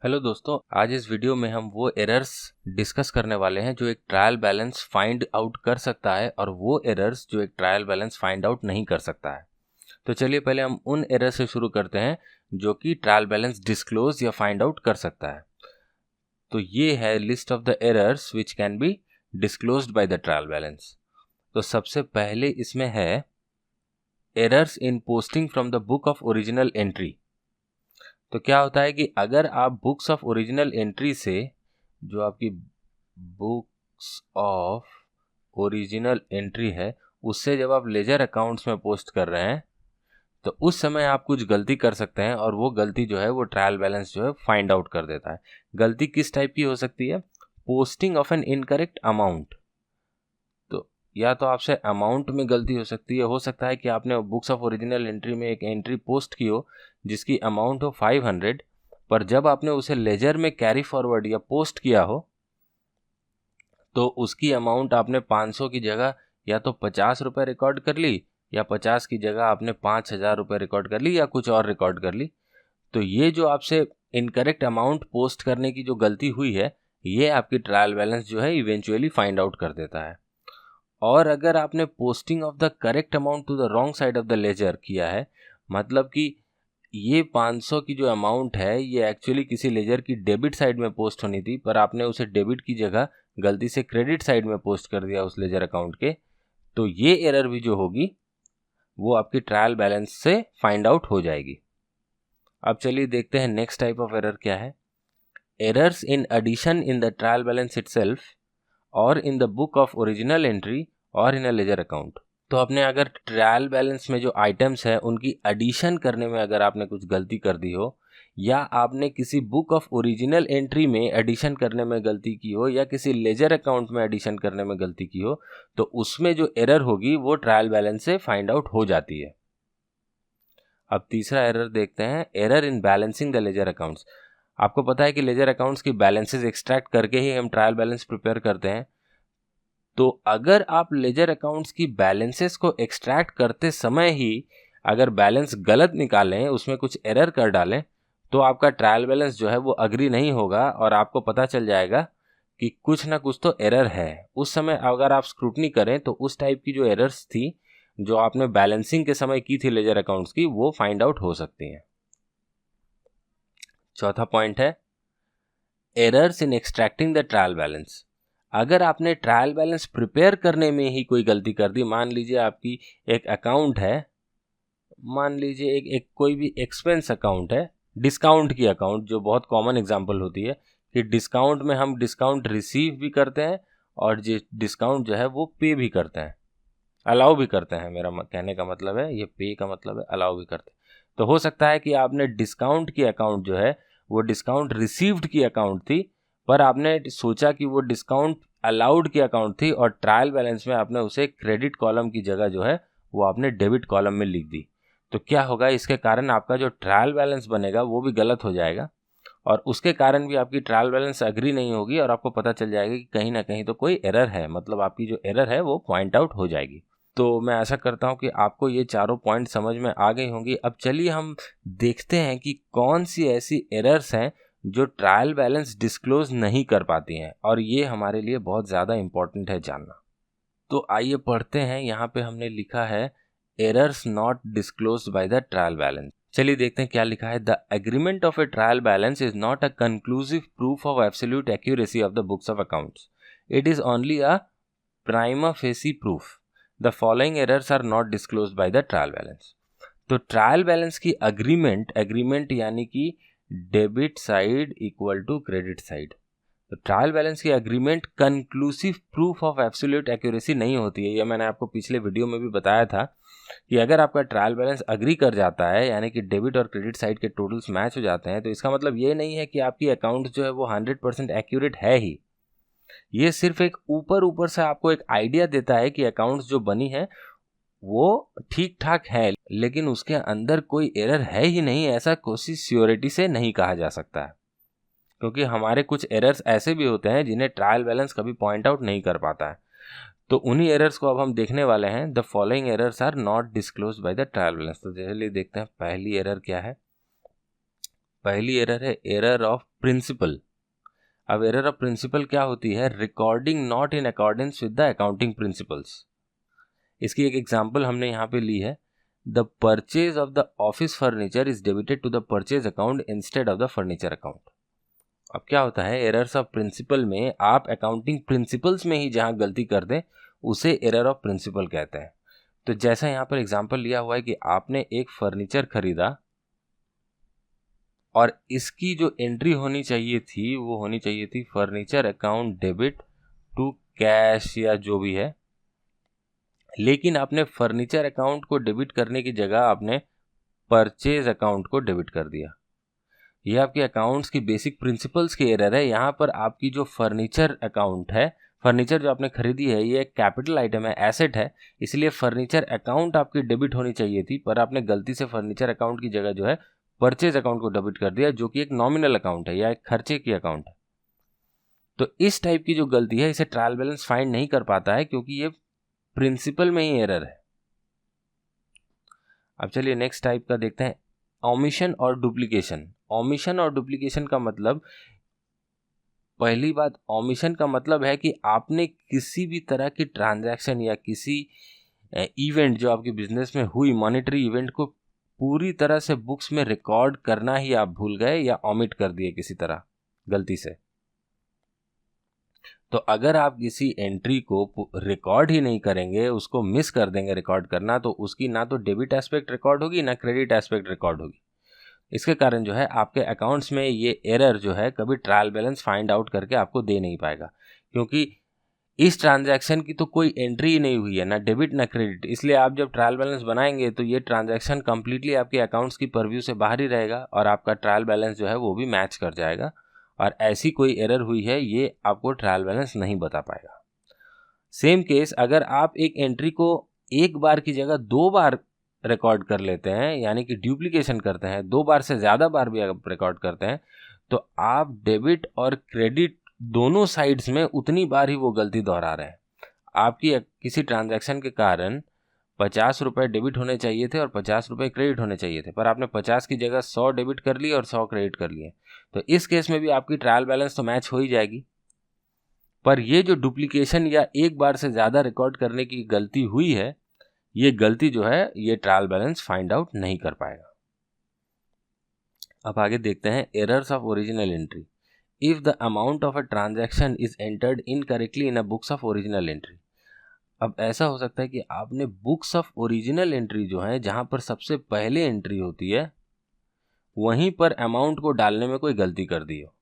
Hello दोस्तों, आज इस वीडियो में हम वो एरर्स डिस्कस करने वाले हैं जो एक ट्रायल बैलेंस फाइंड आउट कर सकता है और वो एरर्स जो एक ट्रायल बैलेंस फाइंड आउट नहीं कर सकता है। तो चलिए पहले हम उन एरर से शुरू करते हैं जो कि ट्रायल बैलेंस डिस्क्लोज या फाइंड आउट कर सकता है। तो ये है list of the errors which can be disclosed by the trial balance. तो सबसे पहले इसमें है errors in posting from the book of original entry. तो क्या होता है कि अगर आप बुक्स ऑफ ओरिजिनल एंट्री से, जो आपकी बुक्स ऑफ ओरिजिनल एंट्री है, उससे जब आप लेजर अकाउंट्स में पोस्ट कर रहे हैं तो उस समय आप कुछ गलती कर सकते हैं और वो गलती जो है वो ट्रायल बैलेंस जो है फाइंड आउट कर देता है। गलती किस टाइप की हो सकती है? Posting of an incorrect amount. तो या तो आपसे अमाउंट में गलती हो सकती है, हो सकता है कि आपने बुक्स ऑफ ओरिजिनल एंट्री में एक एंट्री पोस्ट की हो जिसकी अमाउंट हो 500, पर जब आपने उसे लेजर में कैरी फॉरवर्ड या पोस्ट किया हो तो उसकी अमाउंट आपने 500 की जगह या तो 50 रुपये रिकॉर्ड कर ली, या 50 की जगह आपने 5,000 रुपये रिकॉर्ड कर ली, या कुछ और रिकॉर्ड कर ली। तो ये जो आपसे इनकरेक्ट अमाउंट पोस्ट करने की जो गलती हुई है, ये आपकी ट्रायल बैलेंस जो है इवेंचुअली फाइंड आउट कर देता है। और अगर आपने posting of the correct amount to the wrong side of the ledger किया है, मतलब कि ये 500 की जो अमाउंट है ये एक्चुअली किसी लेजर की डेबिट साइड में पोस्ट होनी थी, पर आपने उसे डेबिट की जगह गलती से क्रेडिट साइड में पोस्ट कर दिया उस लेजर अकाउंट के, तो ये एरर भी जो होगी वो आपकी ट्रायल बैलेंस से फाइंड आउट हो जाएगी। अब चलिए देखते हैं नेक्स्ट टाइप ऑफ एरर क्या है। Errors in addition in the trial balance itself और in the book of original entry और इन अ लेजर अकाउंट। तो आपने अगर ट्रायल बैलेंस में जो आइटम्स है उनकी एडिशन करने में अगर आपने कुछ गलती कर दी हो, या आपने किसी बुक ऑफ ओरिजिनल एंट्री में एडिशन करने में गलती की हो, या किसी लेजर अकाउंट में एडिशन करने में गलती की हो, तो उसमें जो एरर होगी वो ट्रायल बैलेंस से फाइंड आउट हो जाती है। अब तीसरा एरर देखते हैं, error in balancing the ledger accounts. आपको पता है कि लेजर अकाउंट्स की बैलेंसेस एक्सट्रैक्ट करके ही हम ट्रायल बैलेंस प्रिपेयर करते हैं। तो अगर आप लेजर अकाउंट्स की बैलेंसेस को एक्सट्रैक्ट करते समय ही अगर बैलेंस गलत निकालें, उसमें कुछ एरर कर डालें, तो आपका ट्रायल बैलेंस जो है वो अग्री नहीं होगा और आपको पता चल जाएगा कि कुछ ना कुछ तो एरर है। उस समय अगर आप स्क्रूटनी करें तो उस टाइप की जो एरर्स थी जो आपने बैलेंसिंग के समय की थी लेजर अकाउंट्स की, वो फाइंड आउट हो सकती हैं। चौथा पॉइंट है errors in extracting the trial balance. अगर आपने ट्रायल बैलेंस प्रिपेयर करने में ही कोई गलती कर दी, मान लीजिए आपकी एक अकाउंट है, मान लीजिए एक कोई भी एक्सपेंस अकाउंट है, डिस्काउंट की अकाउंट, जो बहुत कॉमन एग्जांपल होती है कि डिस्काउंट में हम डिस्काउंट रिसीव भी करते हैं और डिस्काउंट जो है वो पे भी करते हैं, अलाउ भी करते हैं। मेरा कहने का मतलब है, ये पे का मतलब है अलाउ भी करते हैं। तो हो सकता है कि आपने डिस्काउंट की अकाउंट जो है वो डिस्काउंट रिसीव्ड की अकाउंट थी, पर आपने सोचा कि वो डिस्काउंट अलाउड की अकाउंट थी और ट्रायल बैलेंस में आपने उसे क्रेडिट कॉलम की जगह जो है वो आपने डेबिट कॉलम में लिख दी। तो क्या होगा, इसके कारण आपका जो ट्रायल बैलेंस बनेगा वो भी गलत हो जाएगा और उसके कारण भी आपकी ट्रायल बैलेंस अग्री नहीं होगी और आपको पता चल जाएगा कि कहीं ना कहीं तो कोई एरर है, मतलब आपकी जो एरर है वो पॉइंट आउट हो जाएगी। तो मैं आशा करता हूं कि आपको ये चारों पॉइंट समझ में आ गई होंगी। अब चलिए हम देखते हैं कि कौन सी ऐसी एरर्स हैं जो ट्रायल बैलेंस डिस्क्लोज नहीं कर पाती हैं, और ये हमारे लिए बहुत ज़्यादा इम्पोर्टेंट है जानना। तो आइए पढ़ते हैं। यहाँ पे हमने लिखा है errors not disclosed by the trial balance. चलिए देखते हैं क्या लिखा है। The agreement of a trial balance is not a conclusive proof of absolute accuracy of the books of accounts. It is only a prima facie proof. The following errors are not disclosed by the trial balance. तो trial balance की agreement यानी कि debit side equal to credit side. तो trial balance की agreement conclusive proof of absolute accuracy नहीं होती है। यह मैंने आपको पिछले वीडियो में भी बताया था कि अगर आपका ट्रायल बैलेंस अग्री कर जाता है, यानी कि डेबिट और क्रेडिट साइड के टोटल्स मैच हो जाते हैं, तो इसका मतलब ये नहीं है कि आपकी अकाउंट जो है वो 100% एक्यूरेट है ही। ये सिर्फ एक ऊपर से आपको एक आइडिया देता है कि अकाउंट्स जो बनी है वो ठीक ठाक है, लेकिन उसके अंदर कोई एरर है ही नहीं, ऐसा कोई श्योरिटी से नहीं कहा जा सकता है, क्योंकि हमारे कुछ एरर्स ऐसे भी होते हैं जिन्हें ट्रायल बैलेंस कभी पॉइंट आउट नहीं कर पाता है। तो उन्हीं एरर्स को अब हम देखने वाले हैं। The following errors are not disclosed by the trial balance. तो चलिए देखते हैं पहली एरर क्या है। पहली एरर है एरर ऑफ प्रिंसिपल। अब एरर ऑफ प्रिंसिपल क्या होती है? Recording not in accordance with the accounting principles. इसकी एक एग्जांपल हमने यहाँ पे ली है, the purchase of the office furniture is debited to the purchase account instead of the furniture account. अब क्या होता है, एरर्स ऑफ प्रिंसिपल में आप अकाउंटिंग प्रिंसिपल्स में ही जहाँ गलती कर दें उसे एरर ऑफ प्रिंसिपल कहते हैं। तो जैसा यहाँ पर एग्जांपल लिया हुआ है कि आपने एक फर्नीचर खरीदा और इसकी जो एंट्री होनी चाहिए थी वो होनी चाहिए थी furniture account debit to cash या जो भी है, लेकिन आपने फर्नीचर अकाउंट को डेबिट करने की जगह आपने परचेज अकाउंट को डेबिट कर दिया। ये आपके अकाउंट्स की बेसिक प्रिंसिपल्स की एरर है। यहाँ पर आपकी जो फर्नीचर अकाउंट है, फर्नीचर जो आपने खरीदी है ये एक कैपिटल आइटम है, एसेट है, इसलिए फर्नीचर अकाउंट आपकी डेबिट होनी चाहिए थी, पर आपने गलती से फर्नीचर अकाउंट की जगह जो है परचेज अकाउंट को डेबिट कर दिया, जो कि एक नॉमिनल अकाउंट है या एक खर्चे की अकाउंट है। तो इस टाइप की जो गलती है इसे ट्रायल बैलेंस फाइंड नहीं कर पाता है क्योंकि ये प्रिंसिपल में ही एरर है। अब चलिए नेक्स्ट टाइप का देखते हैं, ओमिशन और डुप्लीकेशन। ओमिशन और डुप्लीकेशन का मतलब, पहली बात, ओमिशन का मतलब है कि आपने किसी भी तरह की ट्रांजैक्शन या किसी इवेंट जो आपके बिजनेस में हुई, मॉनेटरी इवेंट को पूरी तरह से बुक्स में रिकॉर्ड करना ही आप भूल गए या ओमिट कर दिए किसी तरह गलती से। तो अगर आप किसी एंट्री को रिकॉर्ड ही नहीं करेंगे, उसको मिस कर देंगे रिकॉर्ड करना, तो उसकी ना तो डेबिट एस्पेक्ट रिकॉर्ड होगी ना क्रेडिट एस्पेक्ट रिकॉर्ड होगी। इसके कारण जो है आपके अकाउंट्स में ये एरर जो है कभी ट्रायल बैलेंस फाइंड आउट करके आपको दे नहीं पाएगा, क्योंकि इस ट्रांजैक्शन की तो कोई एंट्री ही नहीं हुई है, ना डेबिट ना क्रेडिट। इसलिए आप जब ट्रायल बैलेंस बनाएंगे तो ये ट्रांजैक्शन कंप्लीटली आपके अकाउंट्स की परव्यू से बाहर ही रहेगा और आपका ट्रायल बैलेंस जो है वो भी मैच कर जाएगा, और ऐसी कोई एरर हुई है ये आपको ट्रायल बैलेंस नहीं बता पाएगा। सेम केस, अगर आप एक एंट्री को एक बार की जगह 2 बार रिकॉर्ड कर लेते हैं, यानी कि ड्यूप्लीकेशन करते हैं, 2 बार से ज़्यादा बार भी आप रिकॉर्ड करते हैं, तो आप डेबिट और क्रेडिट दोनों साइड्स में उतनी बार ही वो गलती दोहरा रहे हैं। आपकी किसी ट्रांजैक्शन के कारण 50 रुपये डेबिट होने चाहिए थे और 50 रुपये क्रेडिट होने चाहिए थे, पर आपने 50 की जगह 100 डेबिट कर लिए और 100 क्रेडिट कर लिए। तो इस केस में भी आपकी ट्रायल बैलेंस तो मैच हो ही जाएगी, पर ये जो डुप्लीकेशन या एक बार से ज़्यादा रिकॉर्ड करने की गलती हुई है, ये गलती जो है ये ट्रायल बैलेंस फाइंड आउट नहीं कर पाएगा। अब आगे देखते हैं errors of original entry. If the amount of a transaction is entered incorrectly in a books of original entry. अब ऐसा हो सकता है कि आपने बुक्स ऑफ ओरिजिनल एंट्री जो है, जहां पर सबसे पहले एंट्री होती है, वहीं पर अमाउंट को डालने में कोई गलती कर दी हो।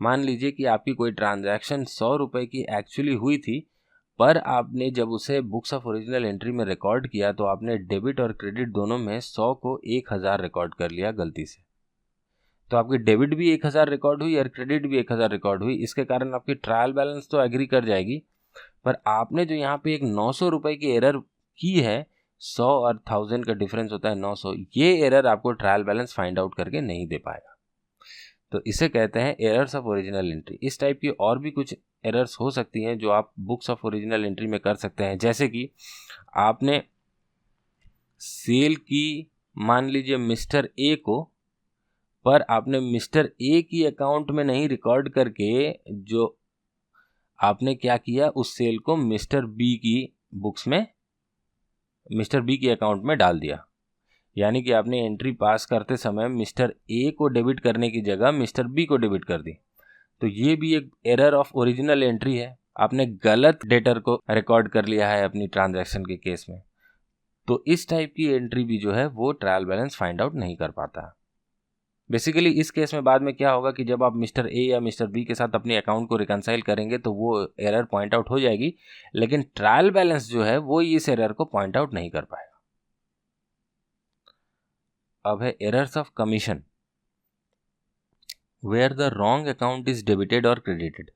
मान लीजिए कि आपकी कोई ट्रांजैक्शन 100 रुपये की एक्चुअली हुई थी, पर आपने जब उसे बुक्स ऑफ ओरिजिनल एंट्री में रिकॉर्ड किया तो आपने डेबिट और क्रेडिट दोनों में 100 को 1000 रिकॉर्ड कर लिया गलती से। तो आपकी डेबिट भी 1000 रिकॉर्ड हुई और क्रेडिट भी 1000 रिकॉर्ड हुई। इसके कारण आपकी ट्रायल बैलेंस तो एग्री कर जाएगी, पर आपने जो यहाँ पे एक 900 रुपये की एरर की है, 100 और 1000 का डिफरेंस होता है 900, ये एरर आपको ट्रायल बैलेंस फाइंड आउट करके नहीं दे पाएगा। तो इसे कहते हैं एरर्स ऑफ ओरिजिनल एंट्री। इस टाइप की और भी कुछ एरर्स हो सकती हैं जो आप बुक्स ऑफ ओरिजिनल एंट्री में कर सकते हैं, जैसे कि आपने सेल की, मान लीजिए मिस्टर ए को, पर आपने मिस्टर ए की अकाउंट में नहीं रिकॉर्ड करके जो आपने क्या किया, उस सेल को मिस्टर बी की बुक्स में, मिस्टर बी के अकाउंट में डाल दिया। यानी कि आपने एंट्री पास करते समय मिस्टर ए को डेबिट करने की जगह मिस्टर बी को डेबिट कर दी। तो ये भी एक एरर ऑफ ओरिजिनल एंट्री है, आपने गलत डेटर को रिकॉर्ड कर लिया है अपनी ट्रांजैक्शन के केस में। तो इस टाइप की एंट्री भी जो है वो ट्रायल बैलेंस फाइंड आउट नहीं कर पाता। बेसिकली इस केस में बाद में क्या होगा कि जब आप मिस्टर ए या मिस्टर बी के साथ अपने अकाउंट को रिकंसाइल करेंगे तो वो एरर पॉइंट आउट हो जाएगी, लेकिन ट्रायल बैलेंस जो है वो इस एरर को पॉइंट आउट नहीं कर पाएगा। अब है errors of commission, where the wrong account is debited और क्रेडिटेड।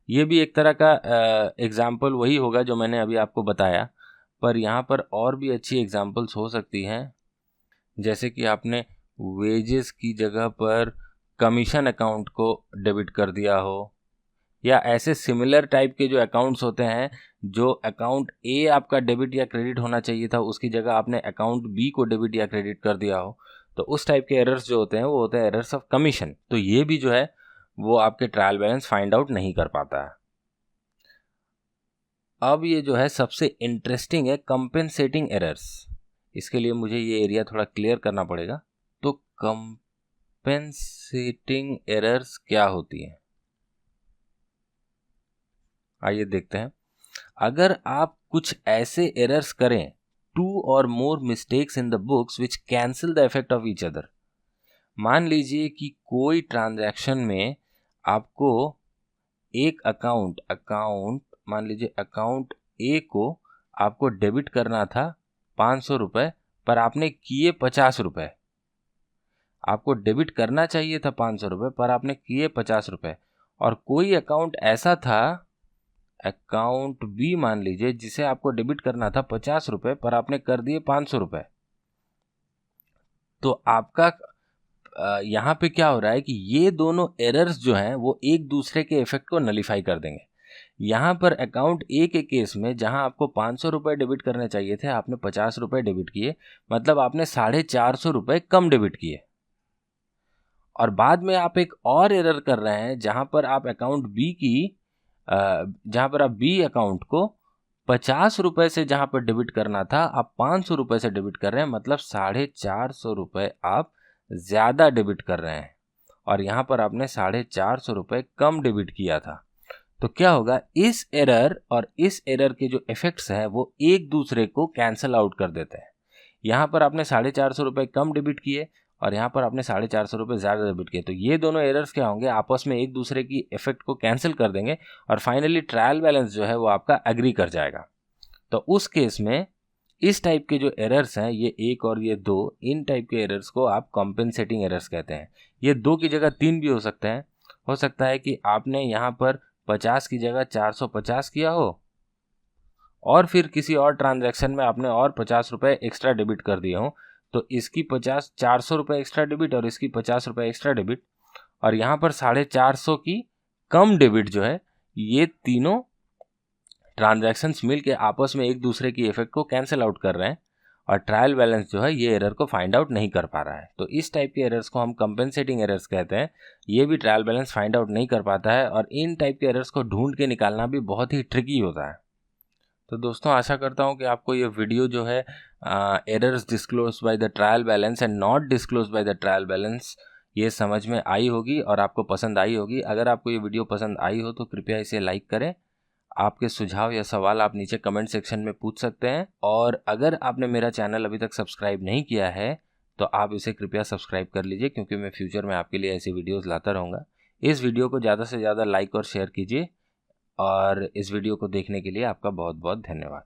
ये भी एक तरह का एग्जाम्पल वही होगा जो मैंने अभी आपको बताया, पर यहाँ पर और भी अच्छी एग्जाम्पल्स हो सकती हैं, जैसे कि आपने वेजेस की जगह पर कमीशन अकाउंट को डेबिट कर दिया हो, या ऐसे सिमिलर टाइप के जो अकाउंट्स होते हैं, जो अकाउंट ए आपका डेबिट या क्रेडिट होना चाहिए था उसकी जगह आपने अकाउंट बी को डेबिट या क्रेडिट कर दिया हो। तो उस टाइप के एरर्स जो होते हैं वो होते हैं एरर्स ऑफ कमीशन। तो ये भी जो है वो आपके ट्रायल बैलेंस फाइंड आउट नहीं कर पाता है। अब ये जो है सबसे इंटरेस्टिंग है कंपेंसेटिंग एरर्स। इसके लिए मुझे ये एरिया थोड़ा क्लियर करना पड़ेगा। तो कंपेंसेटिंग एरर्स क्या होती है, आइए देखते हैं। अगर आप कुछ ऐसे एरर्स करें, 2 or more mistakes in the books which cancel the effect of each other। मान लीजिए कि कोई ट्रांजैक्शन में आपको एक अकाउंट मान लीजिए अकाउंट ए को आपको डेबिट करना था 500 रुपये, पर आपने किए 50 रुपये। आपको डेबिट करना चाहिए था 500 रुपये, पर आपने किए 50 रुपये। और कोई अकाउंट ऐसा था, अकाउंट बी मान लीजिए, जिसे आपको डेबिट करना था 50 रुपये, पर आपने कर दिए 500 रुपये। तो आपका यहाँ पे क्या हो रहा है कि ये दोनों एरर्स जो हैं वो एक दूसरे के इफेक्ट को नलीफाई कर देंगे। यहाँ पर अकाउंट ए के केस में जहाँ आपको 500 रुपये डेबिट करने चाहिए थे, आपने 50 रुपये डेबिट किए, मतलब आपने 450 रुपये कम डेबिट किए। और बाद में आप एक और एरर कर रहे हैं जहाँ पर आप अकाउंट बी की जहाँ पर आप बी अकाउंट को 50 रुपये से जहाँ पर डेबिट करना था आप 500 रुपये से डेबिट कर रहे हैं, मतलब 450 रुपये आप ज़्यादा डेबिट कर रहे हैं। और यहाँ पर आपने 450 रुपये कम डेबिट किया था। तो क्या होगा, इस एरर और इस एरर के जो इफेक्ट्स हैं वो एक दूसरे को कैंसिल आउट कर देते हैं। यहाँ पर आपने 450 रुपये कम डेबिट किए और यहाँ पर आपने 450 रुपये ज़्यादा डेबिट किए। तो ये दोनों एरर्स क्या होंगे, आपस में एक दूसरे की इफेक्ट को कैंसिल कर देंगे और फाइनली ट्रायल बैलेंस जो है वो आपका एग्री कर जाएगा। तो उस केस में इस टाइप के जो एरर्स हैं, ये एक और ये दो, इन टाइप के एरर्स को आप कॉम्पेंसेटिंग एरर्स कहते हैं। ये 2 की जगह 3 भी हो सकते हैं। हो सकता है कि आपने यहाँ पर 50 की जगह 450 किया हो और फिर किसी और ट्रांजैक्शन में आपने और 50 रुपये एक्स्ट्रा डेबिट कर दिए हो। तो इसकी 400 रुपये एक्स्ट्रा डेबिट और इसकी 50 रुपये एक्स्ट्रा डेबिट, और यहाँ पर 450 की कम डेबिट जो है, ये तीनों ट्रांजैक्शंस मिल के आपस में एक दूसरे की इफेक्ट को कैंसिल आउट कर रहे हैं और ट्रायल बैलेंस जो है ये एरर को फाइंड आउट नहीं कर पा रहा है। तो इस टाइप के एरर्स को हम कंपेंसेटिंग एरर्स कहते हैं। ये भी ट्रायल बैलेंस फाइंड आउट नहीं कर पाता है और इन टाइप के एरर्स को ढूंढ के निकालना भी बहुत ही ट्रिकी होता है। तो दोस्तों आशा करता हूँ कि आपको ये वीडियो जो है errors disclose bye the trial balance and not disclose bye the trial balance, ये समझ में आई होगी और आपको पसंद आई होगी। अगर आपको ये वीडियो पसंद आई हो तो कृपया इसे लाइक करें। आपके सुझाव या सवाल आप नीचे कमेंट सेक्शन में पूछ सकते हैं। और अगर आपने मेरा चैनल अभी तक सब्सक्राइब नहीं किया है तो आप इसे कृपया सब्सक्राइब कर लीजिए, क्योंकि मैं फ्यूचर में आपके लिए ऐसी वीडियोस लाता रहूँगा। इस वीडियो को ज़्यादा से ज़्यादा लाइक और शेयर कीजिए और इस वीडियो को देखने के लिए आपका बहुत बहुत धन्यवाद।